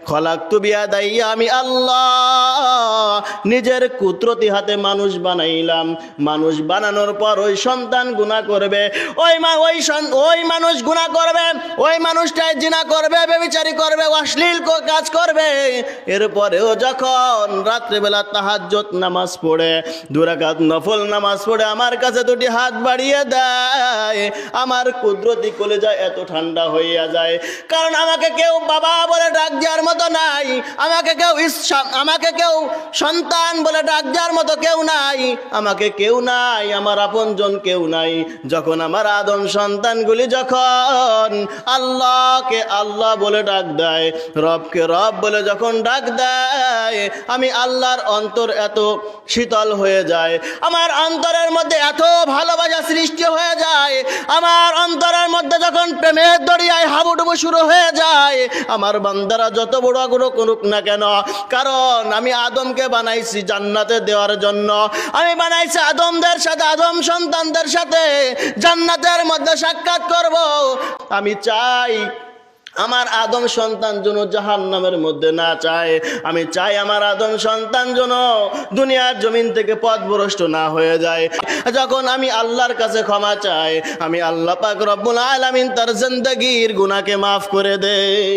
খলাকতু বিয়াদাইয়া, আমি আল্লাহ নিজের কুদরতি হাতে মানুষ বানাইলাম। মানুষ বানানোর পর ওই সন্তান গুনাহ করবে, ওই মানুষ গুনাহ করবে, ওই মানুষটাই জিনা করবে, ব্যভিচারী করবে, অশ্লীল কাজ করবে। এরপরেও যখন রাত্রেবেলা তাহাজ্জুদ নামাজ পড়ে, 2 রাকাত নফল নামাজ পড়ে আমার কাছে 2টি হাত বাড়িয়ে দেয়, আমার কুদরতি কলিজা এত ঠান্ডা হইয়া যায়। কারণ আমাকে কেউ বাবা বলে ডাক দেওয়ার মতো নাই, আমাকে কেউ সন্তান বলে ডাক দেওয়ার মতো কেউ নাই, আমাকে কেউ নাই, আমার আপনজন কেউ নাই। যখন আমার আদম সন্তানগুলি যখন আল্লাহকে আল্লাহ বলে ডাক দেয়, রবকে রব বলে যখন ডাক দেয়, আমি আল্লাহর অন্তর এত শীতল হয়ে যায়, আমার অন্তরের মধ্যে এত ভালোবাসা সৃষ্টি হয়ে যায়, আমার অন্তরের মধ্যে যখন প্রেমের দরিয়ায় হাবুডুবু শুরু হয়ে যায়, আমার বান্দারা যত বড় গুনাহ করুক না কেন, কারণ আমি আদমকে বানাইছি জান্নাতে দেওয়ার জন্য, আমি বানাইছি আদমদের সাথে, আদম সন্তানদের সাথে জান্নাতের মধ্যে সাক্ষাৎ করব। আমি চাই আমার আদম সন্তান যেন জাহান্নামের মধ্যে না চায়, আমি চাই আমার আদম সন্তান যেন দুনিয়ার জমিন থেকে পথভ্রষ্ট না হয়ে যায়। যখন আমি আল্লাহর কাছে ক্ষমা চাই, আমি আল্লাহ পাক রব্বুল আলামিন তার জিন্দেগীর গুনাহকে মাফ করে দেই।